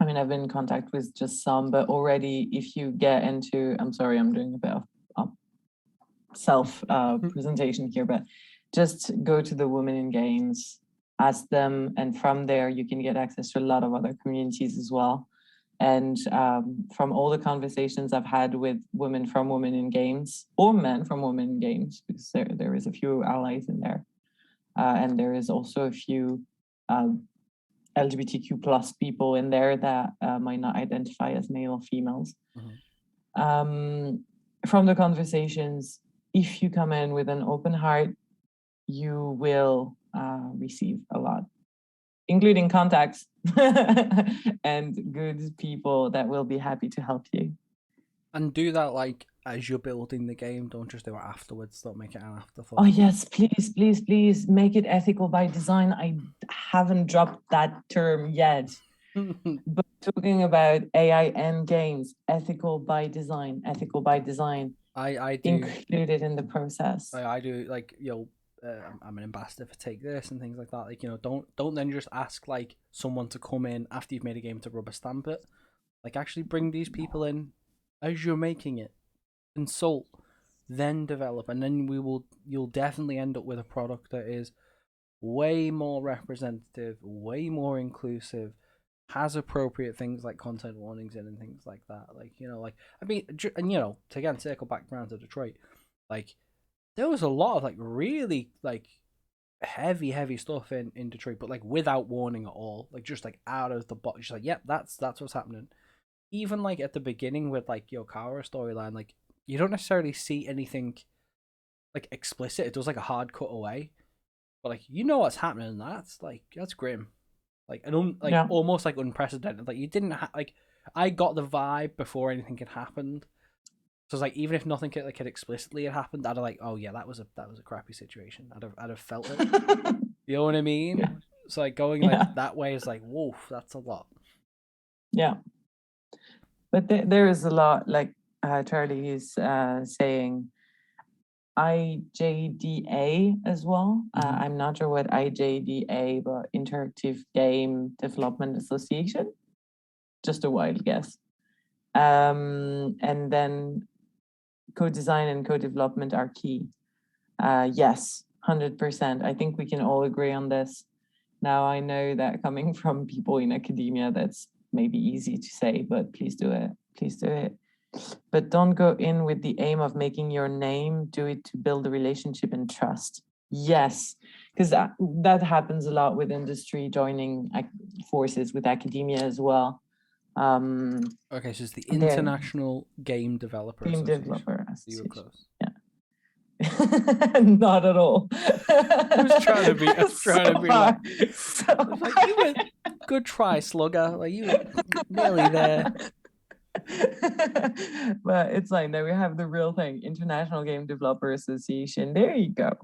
I mean, I've been in contact with just some, but already if you get into, I'm sorry, I'm doing a bit of self presentation here, but just go to the Women in Games, ask them, and from there you can get access to a lot of other communities as well. And from all the conversations I've had with women from Women in Games or men from Women in Games, because there is a few allies in there, and there is also a few LGBTQ plus people in there that might not identify as male or females. From the conversations, if you come in with an open heart, you will receive a lot, including contacts and good people that will be happy to help you. And do that like as you're building the game. Don't just do it afterwards. Don't make it an afterthought. Oh yes, please, please, please make it ethical by design. I haven't dropped that term yet. But talking about AI and games, ethical by design. I do include it in the process. I do, like, I'm an ambassador for Take This and things like that. Like, don't then just ask like someone to come in after you've made a game to rubber stamp it. Like, actually bring these people in as you're making it, consult, then develop, and then you'll definitely end up with a product that is way more representative, way more inclusive, has appropriate things like content warnings in and things like that. Like, I mean, and to again circle back around to Detroit, like, there was a lot of like really like heavy stuff in Detroit, but like without warning at all, like just like out of the box, just like, yep, that's what's happening. Even like at the beginning with like Yokara storyline, like you don't necessarily see anything like explicit. It does like a hard cut away, but like what's happening, and that's grim, like almost like unprecedented. Like you didn't like, I got the vibe before anything had happened. So it's like, even if nothing had explicitly had happened, I'd have like, oh yeah, that was a crappy situation. I'd have felt it. You know what I mean? Yeah. So like going like that way is like, woof, that's a lot. Yeah. But there is a lot, like Charlie is saying, IJDA as well. I'm not sure what IJDA, but Interactive Game Development Association. Just a wild guess. And then co-design and co-development are key. Yes, 100%. I think we can all agree on this. Now, I know that coming from people in academia, that's maybe easy to say, but please do it. Please do it. But don't go in with the aim of making your name. Do it to build a relationship and trust. Yes, because that happens a lot with industry joining forces with academia as well. Okay, so it's the International Game Developer Association. You were close. Yeah. Not at all. I was trying to be like, you were good try, Slugger. Like, you were nearly there. But it's like, no, we have the real thing, International Game Developer Association. There you go.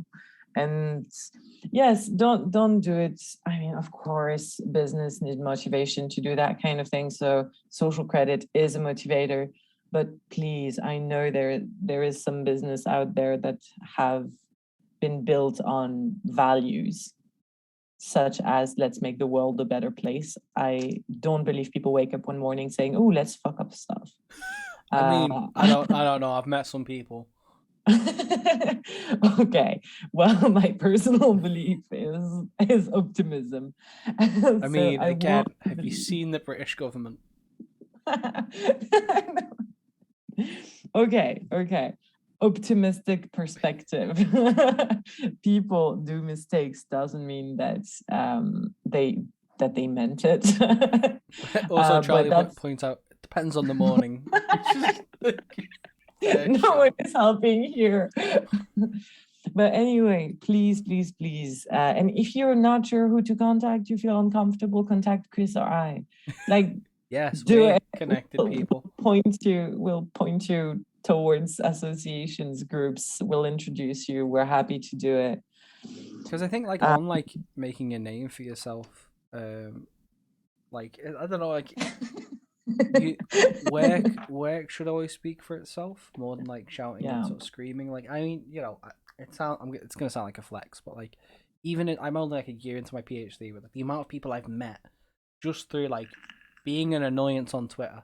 And yes, don't do it. I mean, of course, business needs motivation to do that kind of thing. So social credit is a motivator. But please, I know there is some business out there that have been built on values, such as let's make the world a better place. I don't believe people wake up one morning saying, "Oh, let's fuck up stuff." I mean, I don't know. I've met some people. Okay, well, my personal belief is optimism. I mean, again, have you seen the British government? Okay. Optimistic perspective. People do mistakes doesn't mean that they meant it. Also, Charlie points out, it depends on the morning. No one is helping here. But anyway, please. And if you're not sure who to contact, you feel uncomfortable, contact Chris or I. Like, yes, we're connected people. We'll point you towards associations, groups. We'll introduce you. We're happy to do it. Because I think, like, on like making a name for yourself, like, I don't know, like, work should always speak for itself more than like shouting and sort of screaming. Like, I mean, it's gonna sound like a flex, but like, I'm only like a year into my PhD, with like, the amount of people I've met just through like being an annoyance on Twitter.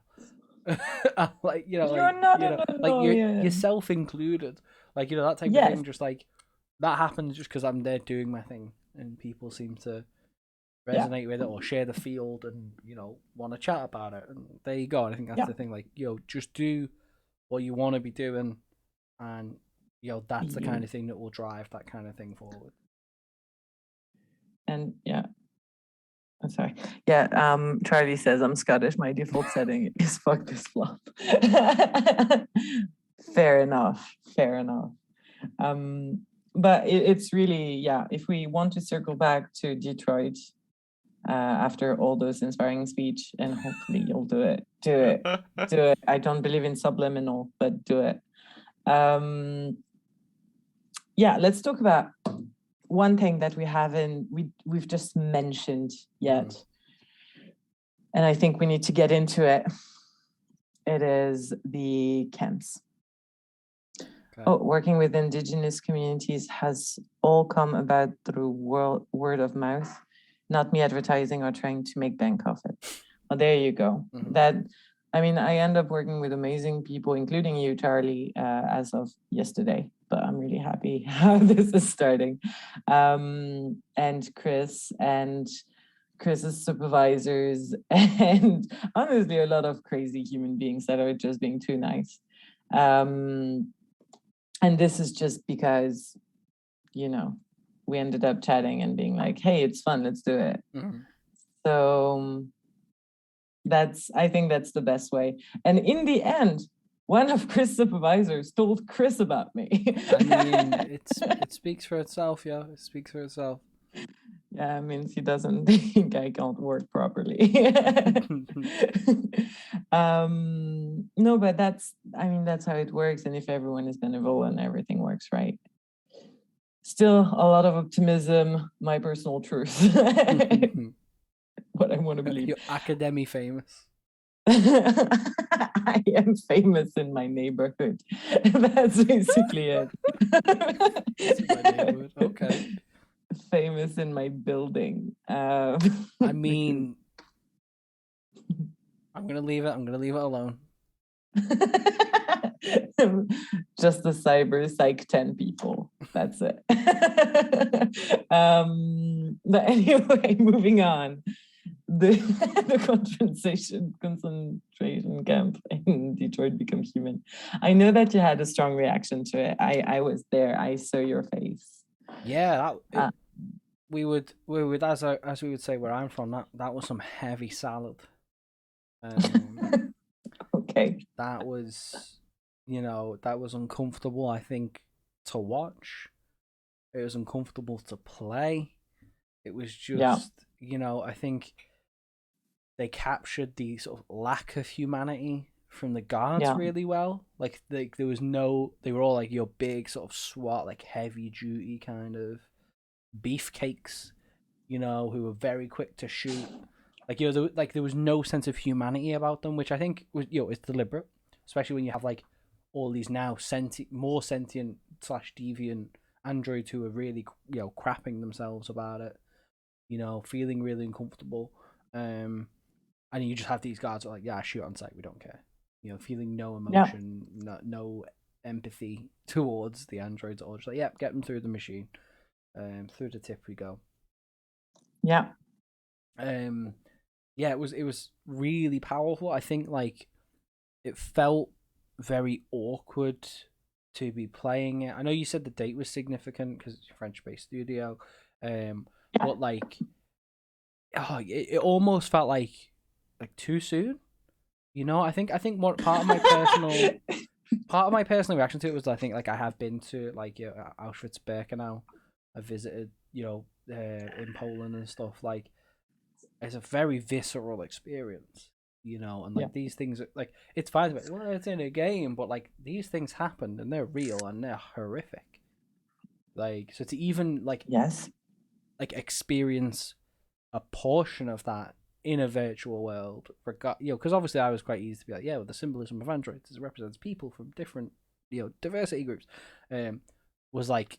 Like You're not an like annoyance. yourself included, like that type of Yes. thing. Just like that happens just because I'm there doing my thing, and people seem to resonate with it or share the field, and want to chat about it. And there you go. And I think that's the thing. Like just do what you want to be doing, and that's the kind of thing that will drive that kind of thing forward. And I'm sorry. Yeah, Charlie says I'm Scottish. My default setting is fuck this flop. Fair enough. But it's really, if we want to circle back to Detroit after all those inspiring speech, and hopefully you'll do it. Do it. I don't believe in subliminal, but do it. Let's talk about one thing that we've just mentioned yet, and I think we need to get into it. It is the camps. Okay. Working with Indigenous communities has all come about through word of mouth, not me advertising or trying to make bank off it. Well, there you go. I end up working with amazing people, including you, Charlie, as of yesterday. But I'm really happy how this is starting. And Chris and Chris's supervisors, and honestly, a lot of crazy human beings that are just being too nice. And this is just because, we ended up chatting and being like, hey, it's fun, let's do it. So I think that's the best way. And in the end, one of Chris' supervisors told Chris about me. I mean, it speaks for itself, yeah. It speaks for itself. Yeah, it means he doesn't think I can't work properly. No, but that's how it works. And if everyone is benevolent and everything works right. Still a lot of optimism, my personal truth. What I want to believe. You're academy famous. I am famous in my neighborhood. That's basically it. That's my neighborhood. Okay. Famous in my building. I mean, I'm gonna leave it alone. Just the cyber psych 10 people. That's it. But anyway, moving on. The concentration camp in Detroit Become Human. I know that you had a strong reaction to it. I was there. I saw your face. Yeah, we would as we would say where I'm from. That was some heavy salad. Okay. That was uncomfortable. I think to watch. It was uncomfortable to play. It was just I think they captured the sort of lack of humanity from the guards really well. Like there was they were all like your big sort of SWAT, like heavy duty kind of beefcakes, who were very quick to shoot. Like there was no sense of humanity about them, which I think was it's deliberate, especially when you have like all these now more sentient / deviant androids who are really crapping themselves about it, feeling really uncomfortable. And you just have these guards who are like, shoot on sight, we don't care. Feeling no emotion, no empathy towards the androids at all. Just like, get them through the machine. Through the tip we go. Yeah. It was really powerful. I think like it felt very awkward to be playing it. I know you said the date was significant because it's a French-based studio. But like, it almost felt like too soon. I think what part of my personal reaction to it was I think like I have been to like Auschwitz-Birkenau. I visited in Poland and stuff. Like it's a very visceral experience, and like these things are, like it's fine. Well, it's in a game, but like these things happened and they're real and they're horrific. Like so to even like experience a portion of that in a virtual world, because obviously I was quite easy to be like, well, the symbolism of androids represents people from different, diversity groups, was like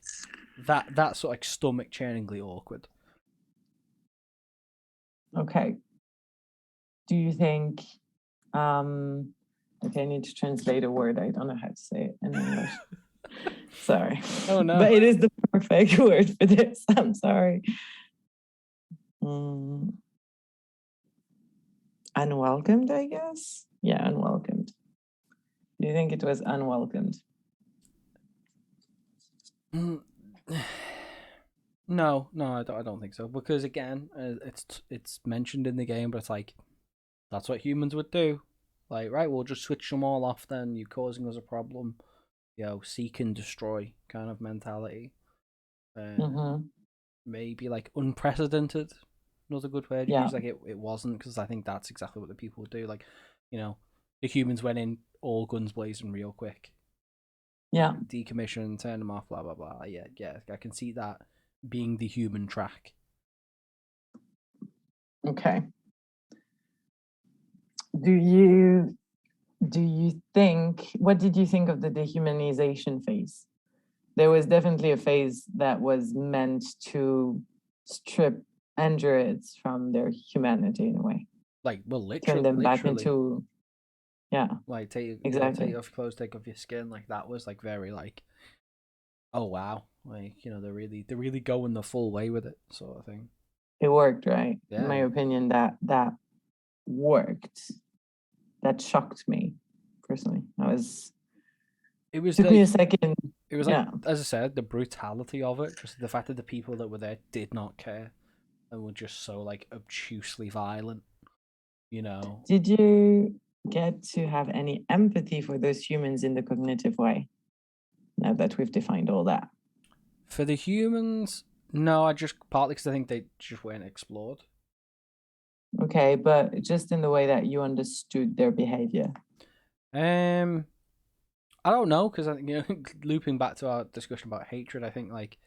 that sort of like stomach churningly awkward. Okay, do you think okay, I need to translate a word. I don't know how to say it in English. Sorry. Oh no. But it is the perfect word for this. I'm sorry. Unwelcomed, I guess. Yeah, unwelcomed. Do you think it was unwelcomed? No, I don't think so. Because again, it's mentioned in the game, but it's like that's what humans would do. Like, right, we'll just switch them all off. Then you're causing us a problem. Seek and destroy kind of mentality. Maybe like unprecedented. Another good word you use. Like it wasn't, because I think that's exactly what the people would do. Like, the humans went in all guns blazing real quick. Yeah. Decommission, turn them off, blah blah blah. Yeah, I can see that being the human track. Okay. Do you think, what did you think of the dehumanization phase? There was definitely a phase that was meant to strip androids from their humanity in a way. Like, well, literally, turn them back into, like take exactly. Take off your clothes, take off your skin. Like that was like very like, oh wow, like they're really going the full way with it, sort of thing. It worked, right? Yeah, in my opinion, that worked. That shocked me personally. It took me a second. It was like, as I said, the brutality of it, just the fact that the people that were there did not care and were just so like obtusely violent. Did you get to have any empathy for those humans in the cognitive way? Now that we've defined all that. For the humans, no, I just partly because I think they just weren't explored. Okay, but just in the way that you understood their behavior. I don't know, because I think looping back to our discussion about hatred, I think like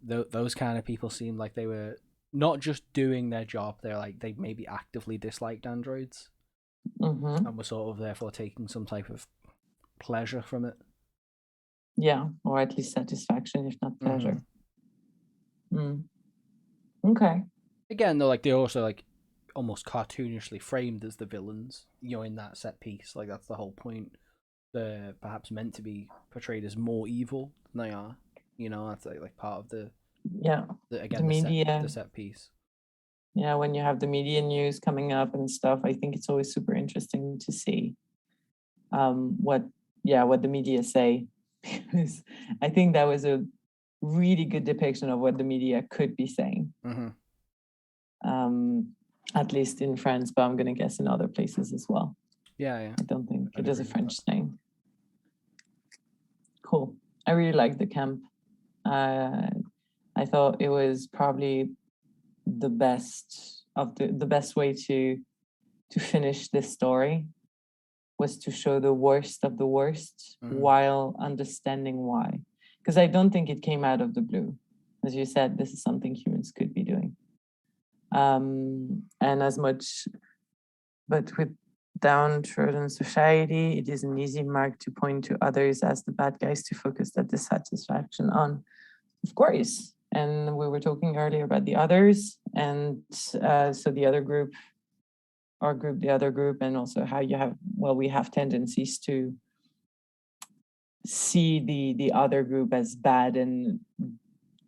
those kind of people seemed like they were not just doing their job; they maybe actively disliked androids, and were sort of therefore taking some type of pleasure from it. Yeah, or at least satisfaction, if not pleasure. Okay. Again, though, like they're also like almost cartoonishly framed as the villains, in that set piece. Like that's the whole point. They're perhaps meant to be portrayed as more evil than they are. That's like part of the media, the set piece. Yeah, when you have the media news coming up and stuff, I think it's always super interesting to see what the media say, because I think that was a really good depiction of what the media could be saying. At least in France, but I'm gonna guess in other places as well. Yeah. I don't think it is a French thing. Cool. I really liked the camp. I thought it was probably the best way to finish this story was to show the worst of the worst while understanding why. Because I don't think it came out of the blue. As you said, this is something humans could be doing. And as much, but with downtrodden society, it is an easy mark to point to others as the bad guys to focus that dissatisfaction on. Of course. And we were talking earlier about the others. And so the other group, our group, the other group, and also how we have tendencies to see the other group as bad and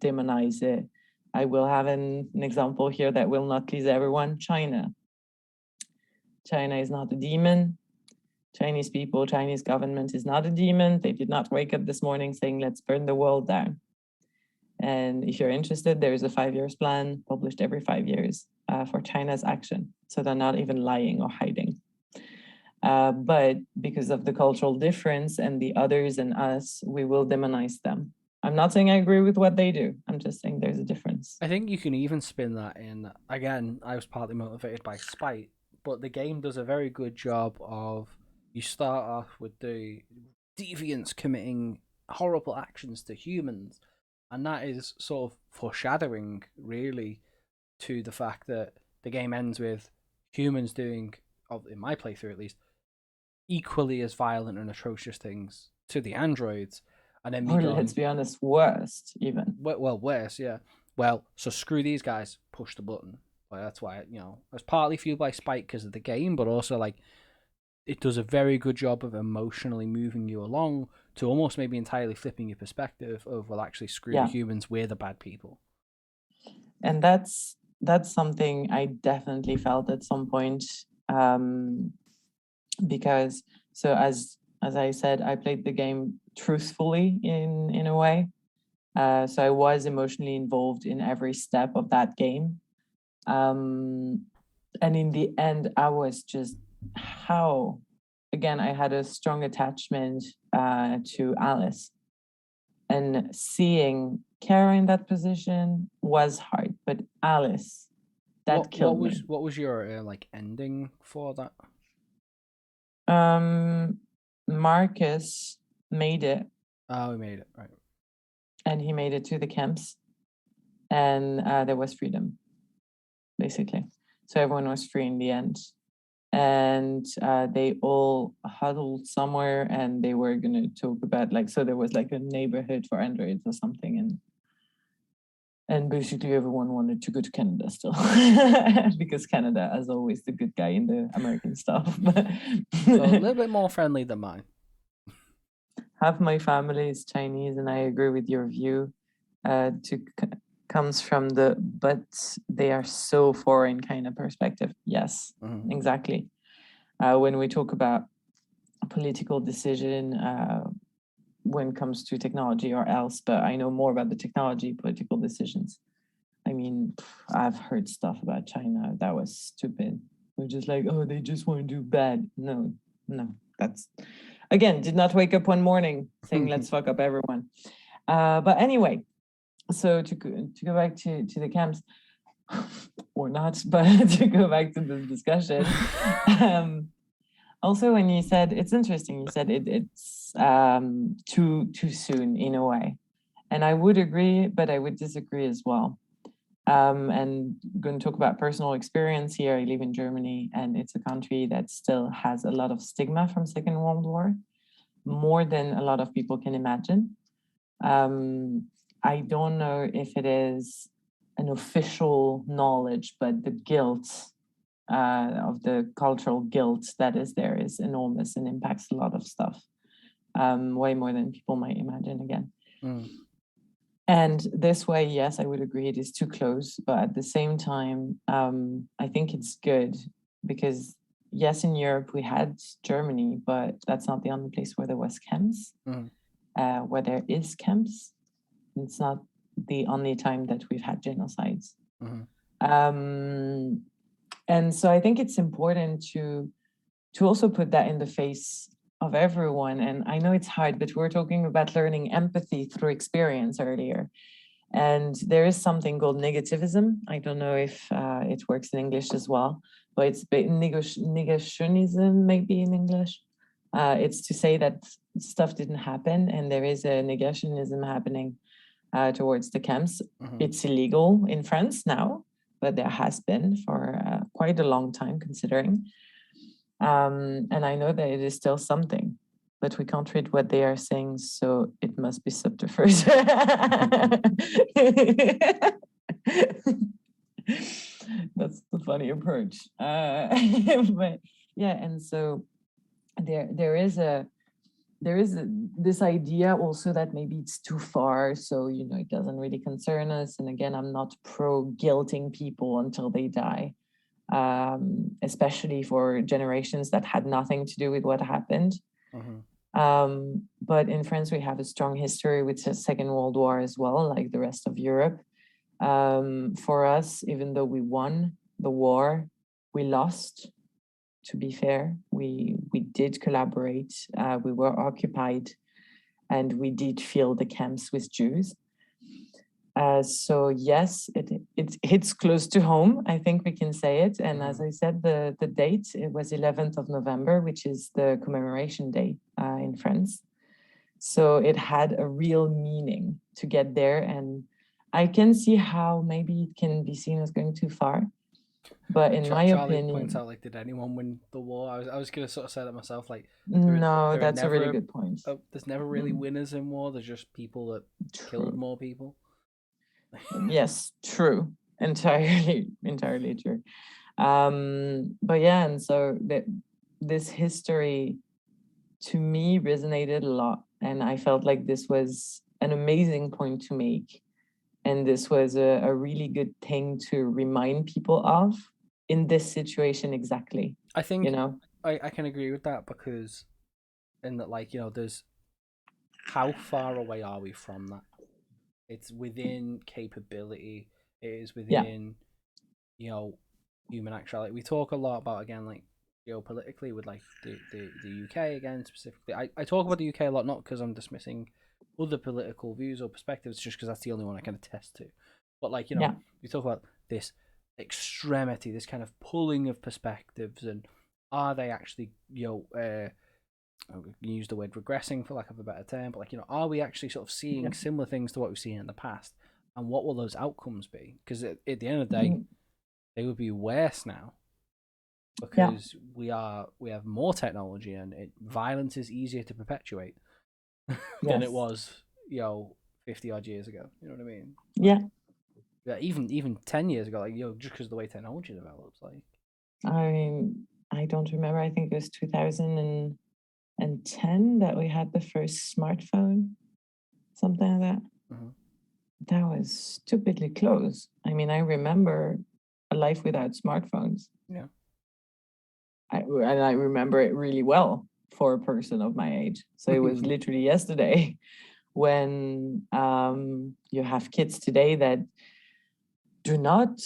demonize it. I will have an example here that will not please everyone. China is not a demon. Chinese people, Chinese government is not a demon. They did not wake up this morning saying, let's burn the world down. And if you're interested, there is a 5 years plan published every 5 years for China's action. So they're not even lying or hiding. But because of the cultural difference and the others and us, we will demonize them. I'm not saying I agree with what they do. I'm just saying there's a difference. I think you can even spin that in. Again, I was partly motivated by spite, but the game does a very good job of, you start off with the deviants committing horrible actions to humans, and that is sort of foreshadowing, really, to the fact that the game ends with humans doing, in my playthrough at least, equally as violent and atrocious things to the androids. And then let's be honest, worst even. Well, worse, yeah. Well, so screw these guys, push the button. But that's why, you know, it's partly fueled by spite because of the game, but also like it does a very good job of emotionally moving you along to almost maybe entirely flipping your perspective of, well, actually, screw the Yeah. humans, we're the bad people. And that's something I definitely felt at some point, because so as I said, I played the game truthfully in a way. So I was emotionally involved in every step of that game. And in the end, I was just again, I had a strong attachment to Alice. And seeing Kara in that position was hard, but Alice, that killed me. What was your like ending for that? Marcus made it. Oh, we made it, right. And he made it to the camps, and there was freedom, basically. So everyone was free in the end. And they all huddled somewhere, and they were going to talk about, like, so there was like a neighborhood for androids or something, and basically everyone wanted to go to Canada still because Canada is always the good guy in the American stuff. So a little bit more friendly than mine. Half my family is Chinese, and I agree with your view. Comes from the but they are so foreign kind of perspective. Yes, exactly. When we talk about a political decision, when it comes to technology or else, but I know more about the technology, political decisions. I mean, I've heard stuff about China that was stupid. We're just like, oh, they just want to do bad. No, that's, again, did not wake up one morning saying, let's fuck up everyone. But anyway, so to go back to the camps, or not, but to go back to the discussion. Also, when you said, it's interesting, you said it's too soon in a way. And I would agree, but I would disagree as well. And going to talk about personal experience here. I live in Germany, and it's a country that still has a lot of stigma from Second World War, more than a lot of people can imagine. I don't know if it is an official knowledge, but the guilt of the cultural guilt that is there is enormous and impacts a lot of stuff, way more than people might imagine again. And this way, yes, I would agree it is too close, but at the same time, I think it's good because yes, in Europe we had Germany, but that's not the only place where there was camps. Where there is camps, it's not the only time that we've had genocides. And so I think it's important to also put that in the face of everyone. And I know it's hard, but we're talking about learning empathy through experience earlier. And there is something called negativism. I don't know if it works in English as well, but it's negationism, maybe in English. It's to say that stuff didn't happen, and there is a negationism happening towards the camps. It's illegal in France now, but there has been for quite a long time, considering. And I know that it is still something, but we can't read what they are saying, so it must be subterfuge. That's the funny approach. But yeah, and so there is this idea also that maybe it's too far, so it doesn't really concern us. And again, I'm not pro guilting people until they die, especially for generations that had nothing to do with what happened. But in France, we have a strong history with the Second World War as well, like the rest of Europe. For us, even though we won the war, we lost. To be fair, we did collaborate. We were occupied, and we did fill the camps with Jews. So yes, it hits close to home. I think we can say it. And as I said, the date, it was 11th of November, which is the commemoration day in France. So it had a real meaning to get there. And I can see how maybe it can be seen as going too far. But in my opinion, points out, like, did anyone win the war? I was gonna sort of say that myself. Like, that's a really good point. There's never really winners in war. There's just people that killed more people. Yes, true. entirely true. But yeah, and so this history to me resonated a lot, and I felt like this was an amazing point to make, and this was a really good thing to remind people of in this situation exactly. I think You know? I can agree with that, because in that, like, there's, how far away are we from that? It's within capability. It is Yeah, within, human actuality. We talk a lot about, again, like, geopolitically with, like, the UK again specifically. I talk about the UK a lot, not because I'm dismissing other political views or perspectives, just because that's the only one I can attest to. But, like, yeah, we talk about this extremity, this kind of pulling of perspectives, and are they actually, I can use the word regressing for lack of a better term, but, like, are we actually sort of yeah. seeing similar things to what we've seen in the past, and what will those outcomes be? Because at the end of the day, Mm, they would be worse now, yeah, because we have more technology, and violence is easier to perpetuate than it yes, was 50 odd years ago. You know what I mean? yeah. Like, yeah, even 10 years ago, like, just because of the way technology develops, like. I mean, I don't remember. I think it was 2010 that we had the first smartphone, something like that. Mhm. That was stupidly close. I mean, I remember a life without smartphones. Yeah. And I remember it really well for a person of my age. So it was literally yesterday when you have kids today that do not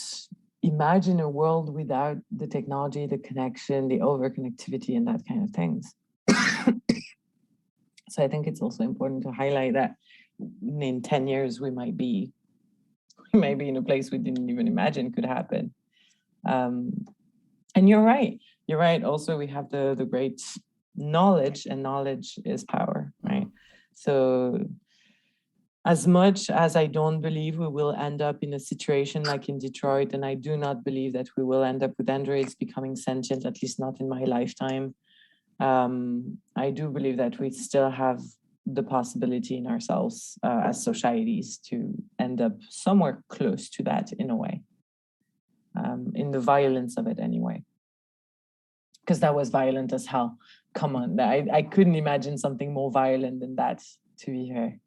imagine a world without the technology, the connection, the overconnectivity, and that kind of things. So I think it's also important to highlight that in 10 years we might be in a place we didn't even imagine could happen. And you're right. You're right. Also, we have the great knowledge, and knowledge is power, right? So as much as I don't believe we will end up in a situation like in Detroit, and I do not believe that we will end up with androids becoming sentient, at least not in my lifetime, I do believe that we still have the possibility in ourselves as societies to end up somewhere close to that in a way, in the violence of it anyway. Because that was violent as hell. Come on, I couldn't imagine something more violent than that, to be fair.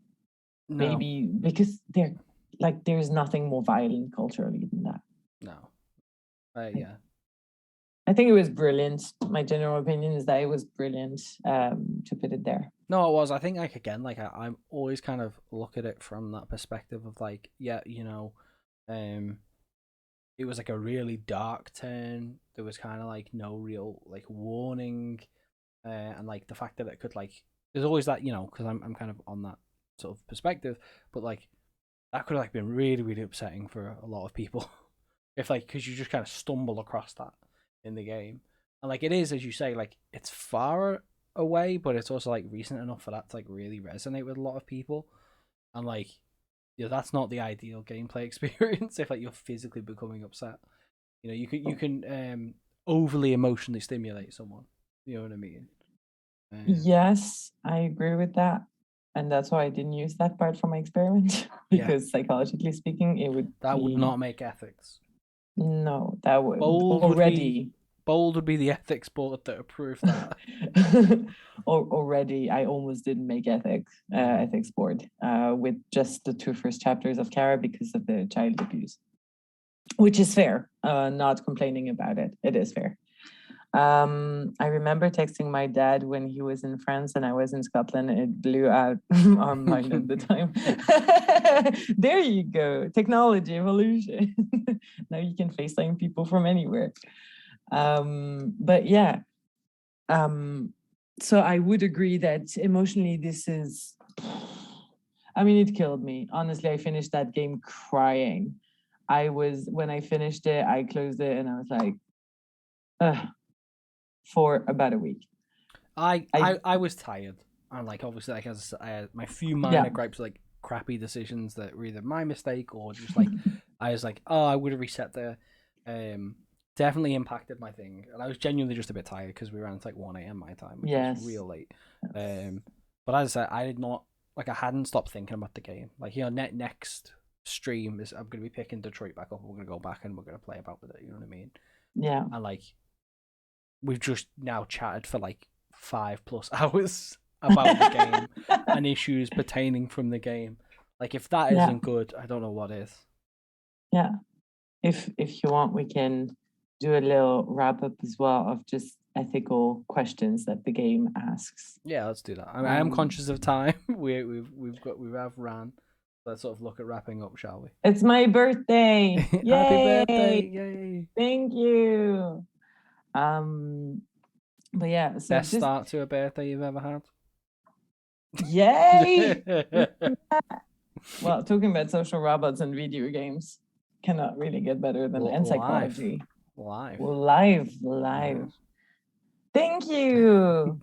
No. Maybe because there's nothing more violent culturally than that. No. Yeah. I think it was brilliant. My general opinion is that it was brilliant to put it there. No, it was. I think, like, again, like, I'm always kind of look at it from that perspective of, like, yeah, it was like a really dark turn. There was kind of like no real like warning, and like the fact that it could, like, there's always that, because I'm kind of on that sort of perspective, but like that could have, like, been really really upsetting for a lot of people if, like, because you just kind of stumble across that in the game, and like it is, as you say, like, it's far away, but it's also like recent enough for that to like really resonate with a lot of people, and like, that's not the ideal gameplay experience if, like, you're physically becoming upset. You can overly emotionally stimulate someone. You know what I mean? Yes, I agree with that. And that's why I didn't use that part for my experiment Yeah, because psychologically speaking, it would that would be not make ethics. no, that would Bold would be already bold would be the ethics board that approved that. already I almost didn't make ethics board with just the two first chapters of Kara because of the child abuse, which is fair. Not complaining about it. It is fair. I remember texting my dad when he was in France and I was in Scotland. It blew out our mind at the time. There you go. Technology evolution. Now you can FaceTime people from anywhere. But yeah. So I would agree that emotionally this is, I mean, it killed me. Honestly, I finished that game crying. When I finished it, I closed it and I was like, ugh, for about a week. I was tired, and like, obviously, like, as I had my few minor Yeah. gripes, like crappy decisions that were either my mistake or just like I was like, oh, I would have reset there. Definitely impacted my thing, and I was genuinely just a bit tired because we ran to like 1 a.m. my time, which was Yes. real late. But as I said, I did not, like, I hadn't stopped thinking about the game. Like, next stream is I'm going to be picking Detroit back up. We're going to go back and we're going to play about with it. You know what I mean? Yeah. And like, we've just now chatted for like 5+ hours about the game and issues pertaining from the game. Like, if that Yeah. isn't good, I don't know what is. Yeah. If you want, we can do a little wrap up as well of just ethical questions that the game asks. Yeah, let's do that. I am conscious of time. we have ran. Let's sort of look at wrapping up, shall we? It's my birthday. Happy Yay! birthday! Yay! Thank you. But yeah, so Best start to a birthday you've ever had. Yay! Well, talking about social robots and video games cannot really get better than and psychology. Live. Thank you.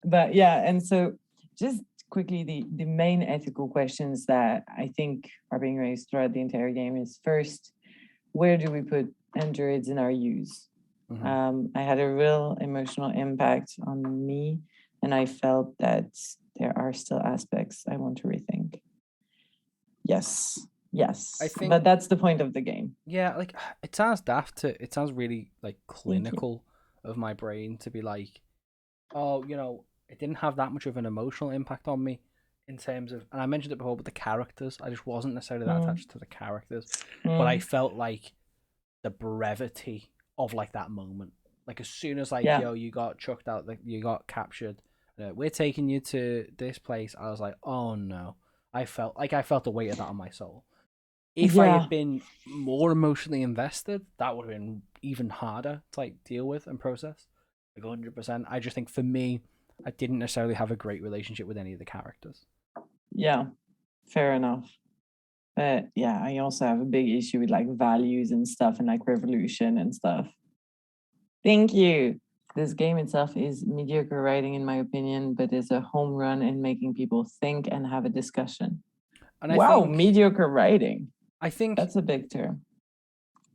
But yeah, and so just quickly, the main ethical questions that I think are being raised throughout the entire game is first, where do we put androids in our use? I had a real emotional impact on me, and I felt that there are still aspects I want to rethink. Yes. I think, but that's the point of the game. Yeah, like it sounds daft it sounds really like clinical of my brain to be like, oh, you know, it didn't have that much of an emotional impact on me in terms of, and I mentioned it before, but the characters, I just wasn't necessarily that attached to the characters, but I felt like the brevity of like that moment, like as soon as like, yo, you got chucked out, like you got captured, we're taking you to this place, I was like, oh no, I felt the weight of that on my soul. If I had been more emotionally invested, that would have been even harder to like deal with and process. Like 100%. I just think for me, I didn't necessarily have a great relationship with any of the characters. Yeah, fair enough. But yeah, I also have a big issue with like values and stuff and like revolution and stuff. Thank you. This game itself is mediocre writing in my opinion, but is a home run in making people think and have a discussion. And I think, mediocre writing. I think that's a big term.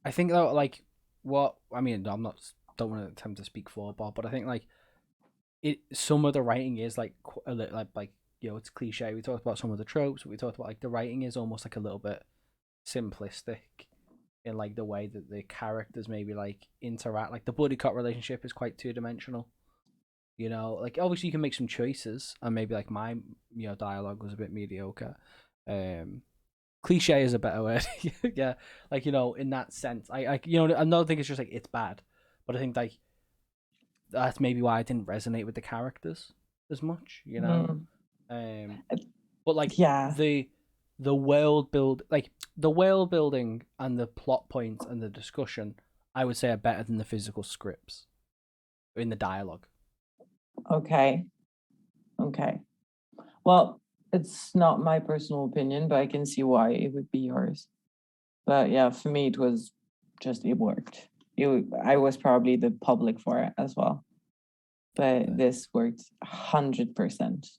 I think though, like, what I mean, don't want to attempt to speak for Bob, but I think like some of the writing is like a little like you know, it's cliche. We talked about some of the tropes, but we talked about like the writing is almost like a little bit simplistic in like the way that the characters maybe like interact. Like the buddy cop relationship is quite 2-dimensional. You know, like obviously you can make some choices, and maybe like my dialogue was a bit mediocre. Cliche is a better word. Yeah, like, you know, in that sense, I don't think it's just like it's bad, but I think like that's maybe why I didn't resonate with the characters as much, you know. But like the world building and the plot points and the discussion, I would say are better than the physical scripts in the dialogue. Okay. Well, it's not my personal opinion, but I can see why it would be yours. But yeah, for me, it worked. I was probably the public for it as well. But this worked 100%.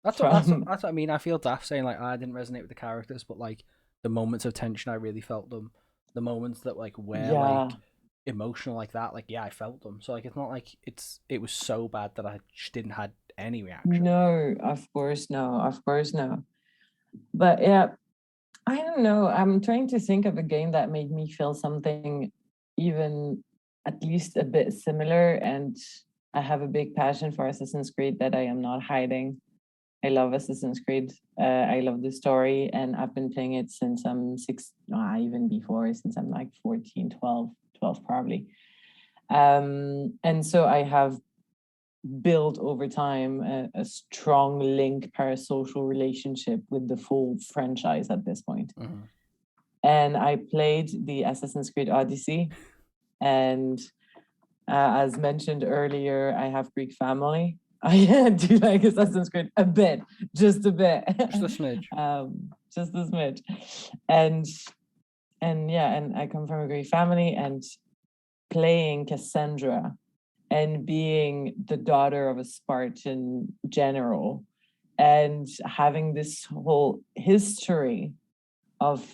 That's what I mean. I feel daft saying like I didn't resonate with the characters, but like the moments of tension, I really felt them. The moments that like were like emotional like that, like I felt them. So like it's not like it was so bad that I just didn't have any reaction. No, of course no. But yeah, I don't know. I'm trying to think of a game that made me feel something even at least a bit similar, and I have a big passion for Assassin's Creed that I am not hiding. I love Assassin's Creed. I love the story, and I've been playing it since I'm even before, since I'm like 14, 12 probably. And so I have built over time a strong link, parasocial relationship with the full franchise at this point. And I played the Assassin's Creed Odyssey, and as mentioned earlier, I have Greek family. I do like Assassin's Creed a bit, just a bit, just a smidge, just a smidge, and I come from a Greek family, and playing Cassandra and being the daughter of a Spartan general and having this whole history of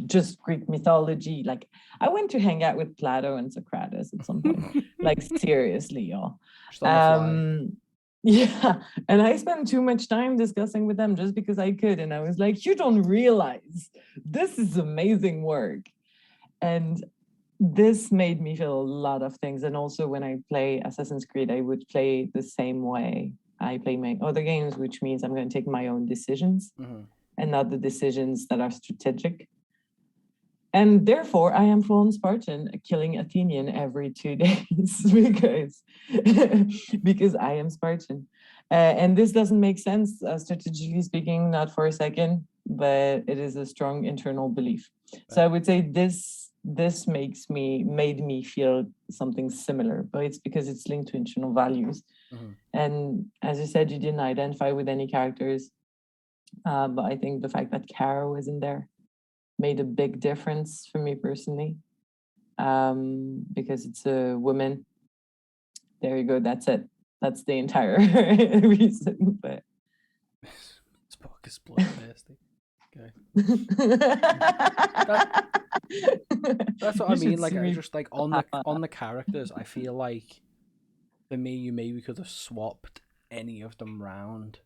just Greek mythology. Like I went to hang out with Plato and Socrates at some point. Like seriously, y'all. Yeah, and I spent too much time discussing with them just because I could, and I was like, you don't realize this is amazing work. And this made me feel a lot of things. And also when I play Assassin's Creed, I would play the same way I play my other games, which means I'm going to take my own decisions and not the decisions that are strategic. And therefore, I am full on Spartan, killing Athenian every 2 days because I am Spartan. And this doesn't make sense, strategically speaking, not for a second, but it is a strong internal belief. So I would say this made me feel something similar, but it's because it's linked to internal values. And as you said, you didn't identify with any characters, but I think the fact that Kara was in there made a big difference for me personally, because it's a woman. There you go. That's it. That's the entire reason. But Spock is bloodthirsty. Okay. That's what I mean. Like, I just like on the characters, I feel like for me, you maybe could have swapped any of them round,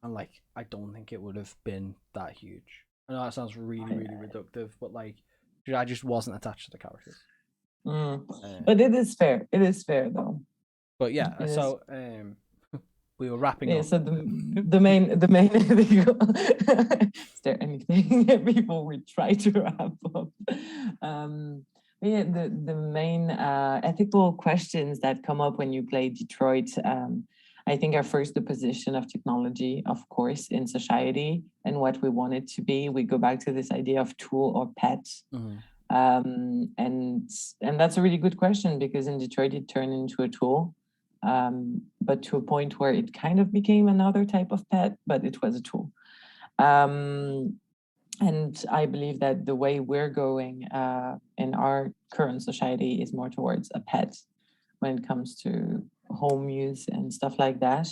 and like I don't think it would have been that huge. I know that sounds really, really reductive, but like I just wasn't attached to the characters. But it is fair. It is fair though. But yeah, so we were wrapping up. So the main is there anything before we try to wrap up? Yeah, the main ethical questions that come up when you play Detroit, I think are first the position of technology, of course, in society and what we want it to be. We go back to this idea of tool or pet. And that's a really good question, because in Detroit it turned into a tool, but to a point where it kind of became another type of pet, but it was a tool. And I believe that the way we're going in our current society is more towards a pet when it comes to home use and stuff like that.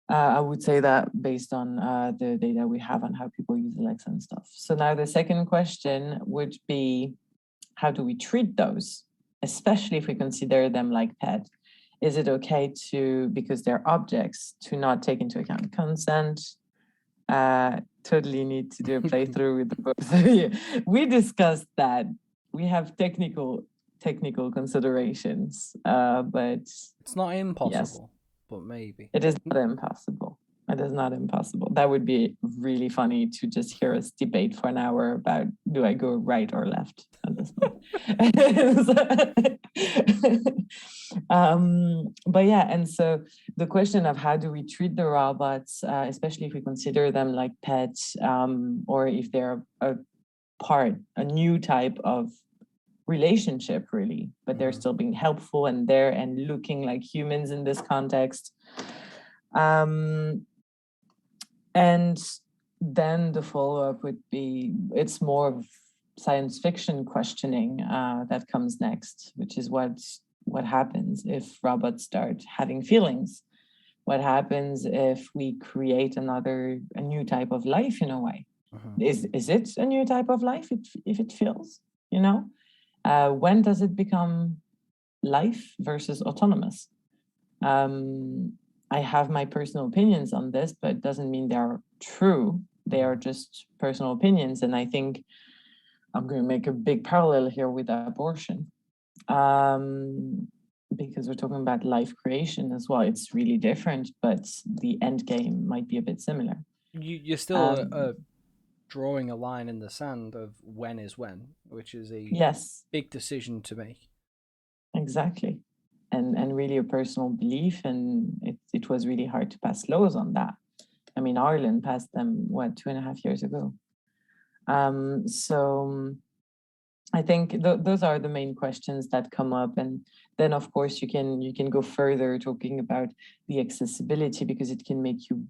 I would say that based on the data we have on how people use Alexa and stuff. So now the second question would be, how do we treat those, especially if we consider them like pet? Is it okay to, because they're objects, to not take into account consent? Totally need to do a playthrough with the both of you. We discussed that. We have technical considerations, but it's not impossible. Yes. But maybe it is not impossible. It is not impossible. That would be really funny to just hear us debate for an hour about, do I go right or left at this point? But yeah, and so the question of how do we treat the robots, especially if we consider them like pets, or if they're a new type of relationship, really, but they're still being helpful and there and looking like humans in this context. And then the follow-up would be, it's more of science fiction questioning that comes next, which is what happens if robots start having feelings? What happens if we create a new type of life in a way? Is it a new type of life if it feels, when does it become life versus autonomous? I have my personal opinions on this, but it doesn't mean they're true. They are just personal opinions. And I think I'm going to make a big parallel here with abortion, because we're talking about life creation as well. It's really different, but the end game might be a bit similar. You're still drawing a line in the sand of when is when, which is a big decision to make. Exactly. And really a personal belief, and it was really hard to pass laws on that. I mean, Ireland passed them 2.5 years ago. So I think those are the main questions that come up, and then of course you can go further talking about the accessibility, because it can make you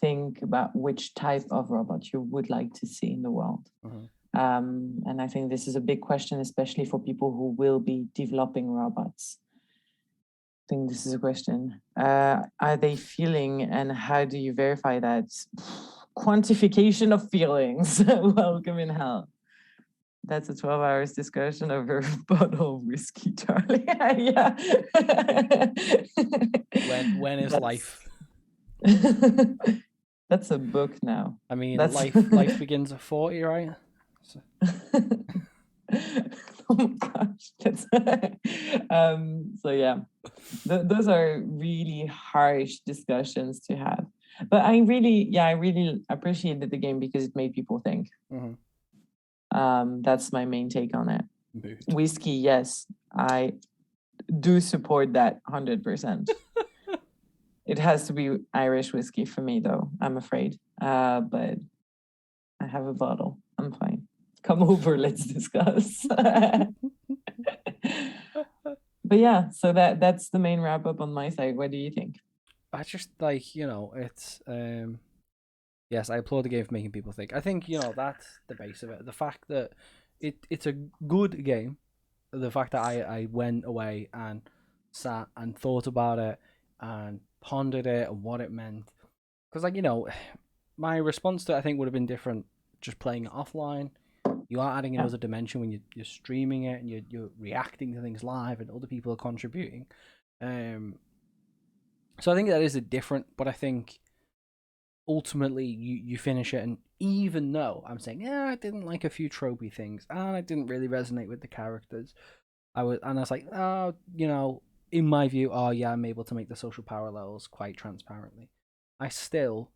think about which type of robot you would like to see in the world. And I think this is a big question, especially for people who will be developing robots. I think this is a question. Are they feeling, and how do you verify that? Quantification of feelings. Welcome in hell. That's a 12 hours discussion over a bottle of whiskey, Charlie. Yeah. When is life? That's a book now. I mean, That's life begins at 40, right? So, oh my gosh. That's so yeah. Those are really harsh discussions to have. But I really appreciated the game because it made people think. mhm. That's my main take on it. Mood. Whiskey, yes, I do support that 100%. It has to be Irish whiskey for me, though, I'm afraid. But I have a bottle. I'm fine. Come over, let's discuss. But yeah, so that's the main wrap up on my side. What do you think? I just like, it's yes, I applaud the game for making people think. I think, that's the base of it. The fact that it's a good game, the fact that I went away and sat and thought about it and pondered it and what it meant. Because, like, my response to it, I think, would have been different just playing it offline. You are adding another dimension when you're streaming it and you're reacting to things live and other people are contributing. So I think that is a different, but I think ultimately you finish it, and even though I'm saying, yeah, I didn't like a few tropey things and I didn't really resonate with the characters, I was like, oh, in my view, oh yeah, I'm able to make the social parallels quite transparently. I still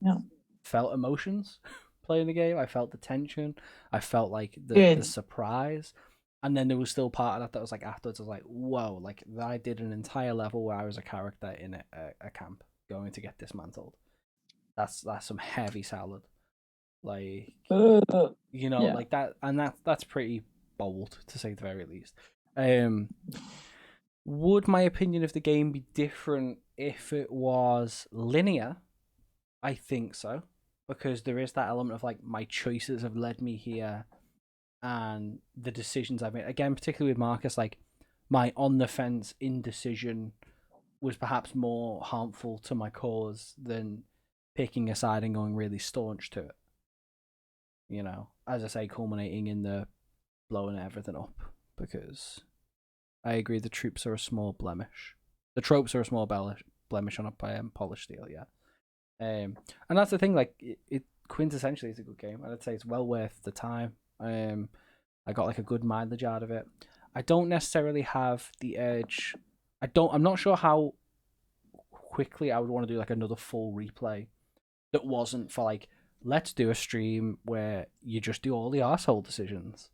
felt emotions playing the game. I felt the tension. I felt like the surprise. And then there was still part of that was like afterwards, I was like, whoa, like I did an entire level where I was a character in a camp going to get dismantled. That's some heavy salad. Like, like that. And that's pretty bold, to say the very least. Would my opinion of the game be different if it was linear? I think so, because there is that element of like my choices have led me here, and the decisions I've made. Again, particularly with Marcus, like my on the fence indecision was perhaps more harmful to my cause than picking a side and going really staunch to it. As I say, culminating in the blowing everything up, because I agree the troops are a small blemish. The tropes are a small blemish on a polished steel, yeah. And that's the thing, like, it quintessentially is a good game, and I'd say it's well worth the time. I got like a good mileage out of it. I don't necessarily have the urge. I'm not sure how quickly I would want to do like another full replay that wasn't for like, let's do a stream where you just do all the arsehole decisions.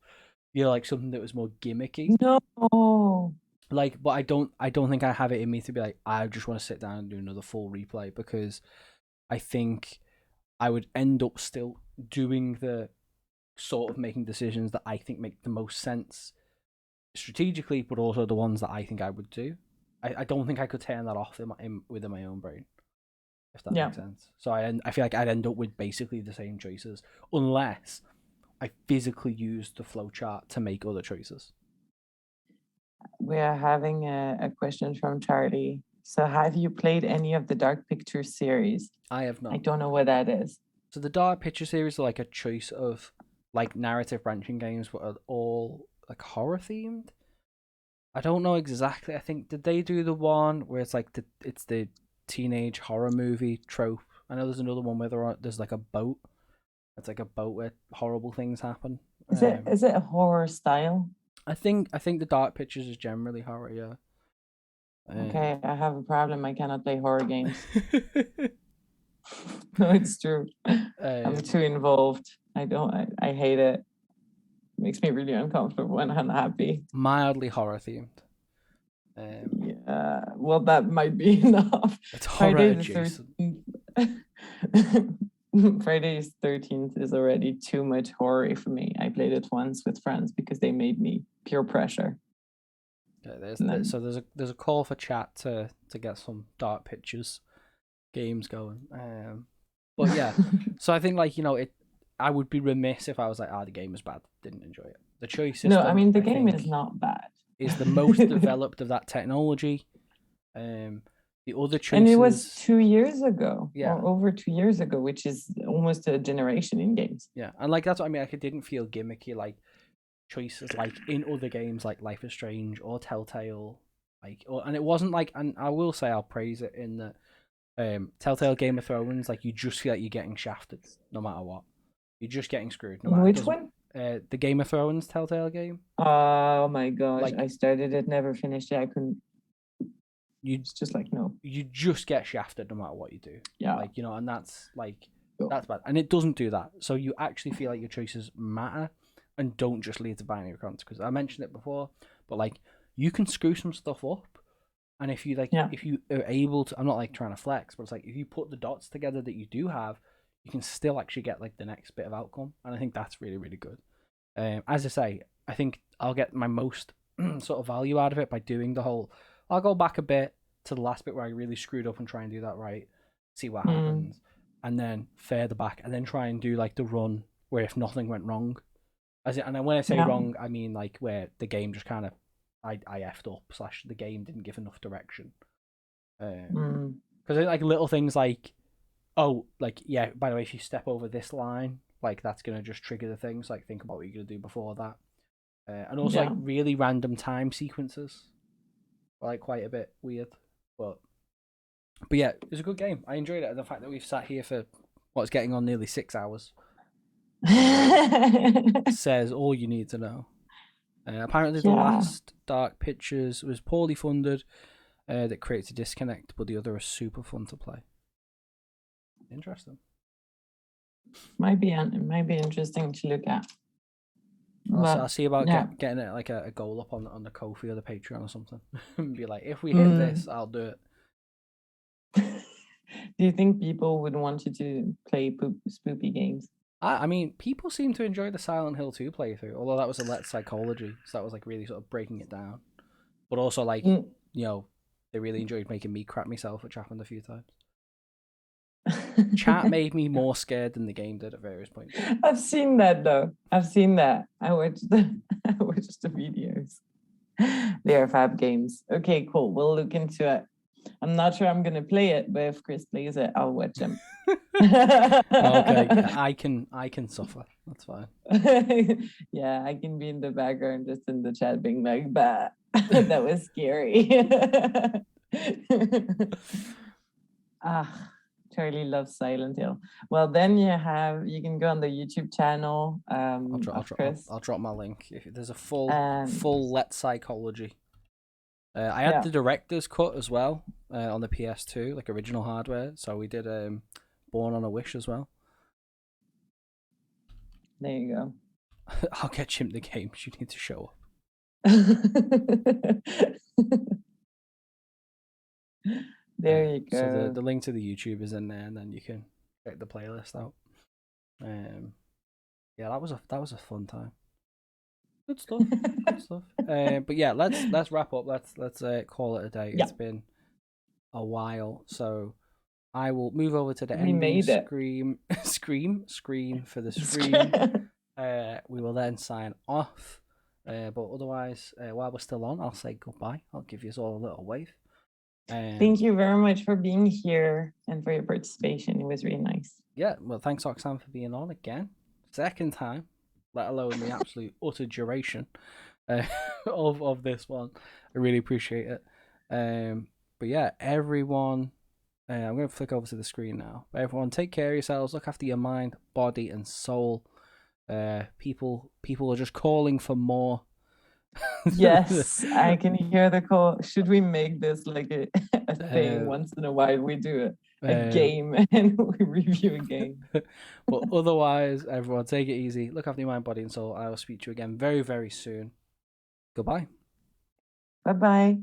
Like something that was more gimmicky. No. Like, but I don't think I have it in me to be like, I just want to sit down and do another full replay, because I think I would end up still doing the sort of making decisions that I think make the most sense strategically, but also the ones that I think I would do. I don't think I could turn that off within my own brain, if that makes sense. So I feel like I'd end up with basically the same choices, unless I physically used the flowchart to make other choices. We are having a question from Charlie. So have you played any of the Dark Picture series? I have not. I don't know what that is. So the Dark Picture series are like a choice of like narrative branching games, but are all like horror themed. I don't know exactly. I think, did they do the one where it's like it's the teenage horror movie trope? I know there's another one where there's like a boat. It's like a boat where horrible things happen. Is it a horror style? I think the Dark Pictures is generally horror, yeah. Okay, I have a problem. I cannot play horror games. No, it's true. I'm too involved. I hate it. It makes me really uncomfortable and unhappy. Mildly horror themed. Yeah, well, that might be enough. It's horror adjacent. Friday the 13th is already too much horror for me. I played it once with friends because they made me peer pressure. Okay, there's a call for chat to get some Dark Pictures games going. But yeah, so I think like I would be remiss if I was like, the game is bad, didn't enjoy it. The choice system. No, I mean the game is not bad. Is the most developed of that technology. The other choices, and it was 2 years ago, yeah, or over 2 years ago, which is almost a generation in games. Yeah, and like that's what I mean. Like, it didn't feel gimmicky. Like, choices like in other games like Life is Strange or Telltale, and it wasn't like, and I will say I'll praise it in that Telltale Game of Thrones, like you just feel like you're getting shafted no matter what. You're just getting screwed no matter. Which one? The Game of Thrones Telltale game. Oh my gosh! Like, I started it, never finished it. I couldn't. It's just like no. You just get shafted no matter what you do. Yeah. Like, you know, and that's like that's bad. And it doesn't do that. So you actually feel like your choices matter and don't just lead to binary consequences. I mentioned it before, but like you can screw some stuff up. And if you if you are able to, I'm not like trying to flex, but it's like if you put the dots together that you do have, you can still actually get like the next bit of outcome. And I think that's really, really good. As I say, I think I'll get my most sort of value out of it by doing the whole, I'll go back a bit to the last bit where I really screwed up and try and do that right, see what happens, and then further back, and then try and do like the run where if nothing went wrong. And then when I say wrong, I mean like where the game just kind of, I effed up / the game didn't give enough direction. Because like little things like, oh, like, yeah, by the way, if you step over this line, like that's going to just trigger the things, like think about what you're going to do before that. And also like really random time sequences are like quite a bit weird. But yeah, it was a good game. I enjoyed it. And the fact that we've sat here for what's getting on nearly 6 hours says all you need to know. Apparently, the last Dark Pictures was poorly funded, that creates a disconnect, but the other are super fun to play. Interesting. Might be interesting to look at. I'll see about getting it like a goal up on the Ko-fi or the Patreon or something. And be like, if we hit this, I'll do it. Do you think people would want you to play spoopy games? I mean, people seem to enjoy the Silent Hill 2 playthrough, although that was a Let's Psychology, so that was like really sort of breaking it down. But also, like, you know, they really enjoyed making me crap myself, which happened a few times. Chat made me more scared than the game did at various points. I've seen that though. I watched the videos. They are fab games. Okay, cool. We'll look into it. I'm not sure I'm gonna play it, but if Chris plays it, I'll watch him. Okay, I can suffer. That's fine. Yeah, I can be in the background, just in the chat, being like, "Bah, that was scary." Charlie loves Silent Hill. Well, then you can go on the YouTube channel. I'll drop my link. If there's a full Let's Psychology. I had the director's cut as well on the PS2, like original hardware. So we did Born on a Wish as well. There you go. I'll get Chimp the Games. You need to show up. There you go. So the link to the YouTube is in there, and then you can check the playlist out. Yeah, that was a fun time. Good stuff. Good stuff. But yeah, let's wrap up. Let's call it a day. Yeah. It's been a while, so I will move over to the ending scream for the screen. We will then sign off. But otherwise, while we're still on, I'll say goodbye. I'll give you all a little wave. Thank you very much for being here and for your participation. It was really nice. Yeah, well, thanks, Auxane, for being on again. Second time, let alone the absolute utter duration of this one. I really appreciate it. But yeah, everyone, I'm going to flick over to the screen now. But everyone, take care of yourselves. Look after your mind, body, and soul. People are just calling for more. Yes, I can hear the call. Should we make this like a thing once in a while? We do a game and we review a game. But otherwise, everyone, take it easy. Look after your mind, body, and soul. I will speak to you again very, very soon. Goodbye. Bye-bye.